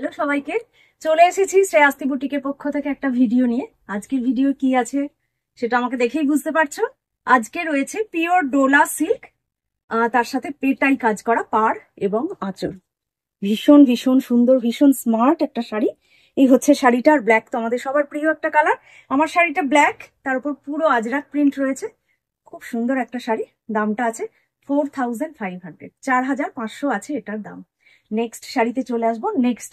Hello সবাইকে, চলে এসেছি শ্রেয়াস্তি বুটিকের পক্ষ থেকে একটা ভিডিও নিয়ে। আজকের ভিডিও কি আছে সেটা আমাকে দেখেই বুঝতে পারছো। আজকে রয়েছে পিওর ডোলা সিল্ক, তার সাথে পেটাই কাজ করা পাড় এবং আঁচল। ভীষণ ভীষণ সুন্দর, ভীষণ স্মার্ট একটা শাড়ি। এই হচ্ছে শাড়িটার ব্ল্যাক তো আমাদের সবার প্রিয় একটা কালার। আমার শাড়িটা ব্ল্যাক, তার উপর পুরো আজরাক প্রিন্ট রয়েছে। খুব সুন্দর একটা শাড়ি। দামটা আছে 4500, 4500 আছে এটার দাম। নেক্সট শাড়িতে চলে আসবো। নেক্সট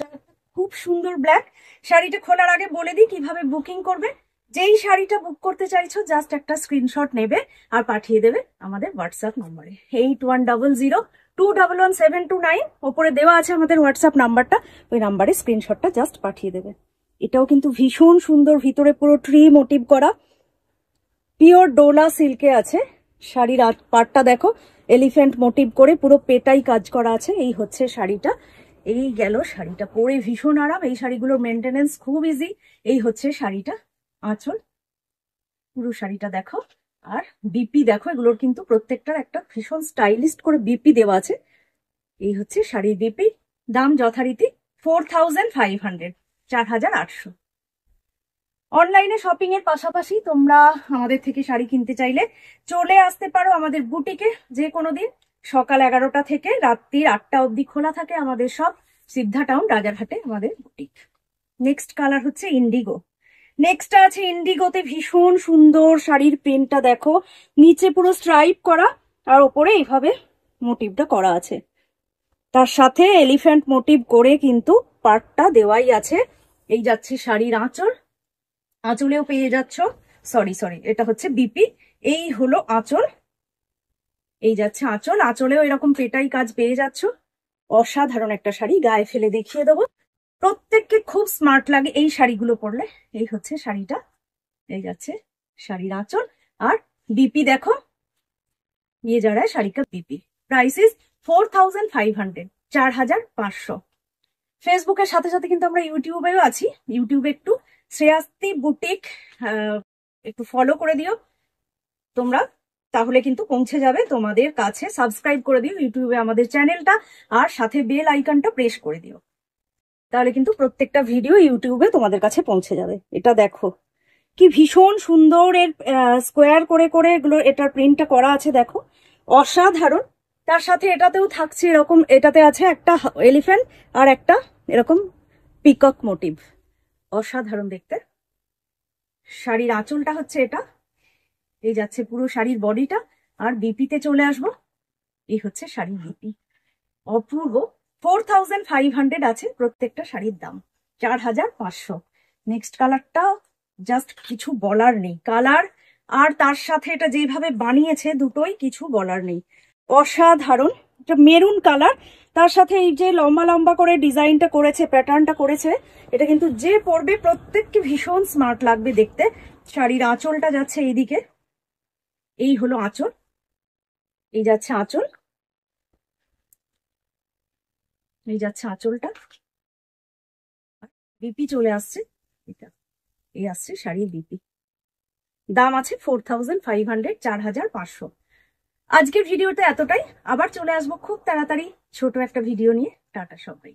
খুব সুন্দর ব্ল্যাক। শাড়িটা খোলার আগে বলে দিই কিভাবে বুকিং করবে। যেই শাড়িটা বুক করতে চাইছো জাস্ট একটা স্ক্রিনশট নেবে আর পাঠিয়ে দেবে আমাদের হোয়াটসঅ্যাপ নম্বরে 8100211729। ওপরে দেওয়া আছে আমাদের হোয়াটসঅ্যাপ নাম্বারটা, ওই নাম্বারে স্ক্রিনশটটা জাস্ট পাঠিয়ে দেবে। এটাও কিন্তু ভীষণ সুন্দর, ভিতরে পুরো ট্রি মোটিভ করা পিওর ডোলা সিল্কে আছে। শাড়ির পাটটা দেখো এলিফ্যান্ট মোটিভ করে পুরো পেটাই কাজ করা আছে। এই হচ্ছে শাড়িটা। এই গেল শাড়িটা, পরে ভীষণ আরাম। এই শাড়িগুলোর মেনটেনেন্স খুব ইজি। এই হচ্ছে শাড়িটা, আঁচল, পুরো শাড়িটা দেখো। আর বিপি দেখো, এগুলোর কিন্তু প্রত্যেকটার একটা ভীষণ স্টাইলিস্ট করে বিপি দেওয়া আছে। এই হচ্ছে শাড়ির বিপি। দাম যথারীতি 4500, 4800। অনলাইনে শপিং এর পাশাপাশি তোমরা আমাদের থেকে শাড়ি কিনতে চাইলে চলে আসতে পারো আমাদের বুটিকে। যে কোনো দিন সকাল 11টা থেকে রাত্রির 8টা অবধি খোলা থাকে আমাদের সব। সিদ্ধা টাউন, রাজারহাটে আমাদের বুটিক। নেক্সট কালার হচ্ছে ইন্ডিগো। নেক্সট আছে ইন্ডিগোতে ভীষণ সুন্দর শাড়ির প্রিন্টটা দেখো, নিচে পুরো স্ট্রাইপ করা আর ওপরে এইভাবে মোটিভটা করা আছে। তার সাথে এলিফ্যান্ট মোটিভ করে কিন্তু পার্টটা দেওয়াই আছে। এই যাচ্ছে শাড়ির আঁচল, আঁচলেও পেয়ে যাচ্ছ, সরি এটা হচ্ছে বিপি। এই হলো আঁচল, এই যাচ্ছে আঁচল, আঁচলেও এরকম পেটাই কাজ পেয়ে যাচ্ছ। অসাধারণ একটা শাড়ি, গায়ে ফেলে দেখিয়ে দেবো। প্রত্যেককে খুব স্মার্ট লাগে এই শাড়িগুলো পরলে। এই হচ্ছে শাড়িটা, এই যাচ্ছে শাড়ির আঁচল আর বিপি দেখো, ये जा रहा है শাড়ি কা বিপি। Price is 4500, 4500। ফেসবুকের সাথে সাথে কিন্তু আমরা ইউটিউবেও আছি। ইউটিউবে একটু শ্রেয়াস্তি বুটিক একটু ফলো করে দিও তোমরা, তাহলে কিন্তু পৌঁছে যাবে তোমাদের কাছে। সাবস্ক্রাইব করে দিও ইউটিউবে আমাদের চ্যানেলটা, আর সাথে বেল আইকনটা প্রেস করে দিও, তাহলে কিন্তু প্রত্যেকটা ভিডিও ইউটিউবে তোমাদের কাছে পৌঁছে যাবে। এটা দেখো কি ভীষণ সুন্দর, এর স্কোয়ার করে করে এগুলো এটার প্রিন্টটা করা আছে দেখো, অসাধারণ। তার সাথে এটাতেও থাকছে এরকম, এটাতে আছে একটা এলিফ্যান্ট আর একটা এরকম পিকক মোটিভ, অসাধারণ দেখতে। শাড়ির আঁচলটা হচ্ছে এটা, এই যাচ্ছে পুরো শাড়ির বডিটা। আর বিপিতে চলে আসবো। এই হচ্ছে শাড়ির বিপি, অপূর্ব। 4500 আছে প্রত্যেকটা শাড়ির দাম, 4500। নেক্সট কালারটা জাস্ট কিছু বলার নেই, কালার আর তার সাথে এটা যেভাবে বানিয়েছে দুটোই কিছু বলার নেই, অসাধারণ। এটা মেরুন কালার, তার সাথে এই যে লম্বা লম্বা করে ডিজাইনটা করেছে, প্যাটার্নটা করেছে, এটা কিন্তু যে পরবে প্রত্যেককে ভীষণ স্মার্ট লাগবে দেখতে। শাড়ির আঁচলটা যাচ্ছে এইদিকে, এই হলো আঁচল, এই যাচ্ছে আঁচল, এই যাচ্ছে আঁচলটা, বিপি চলে আসছে। এটা এই আসছে শাড়ির বিপি। দাম আছে 4500, 4500। আজকের ভিডিওতে এতটাই। আবার চলে আসবো খুব তাড়াতাড়ি ছোট একটা ভিডিও নিয়ে। টাটা সবাই।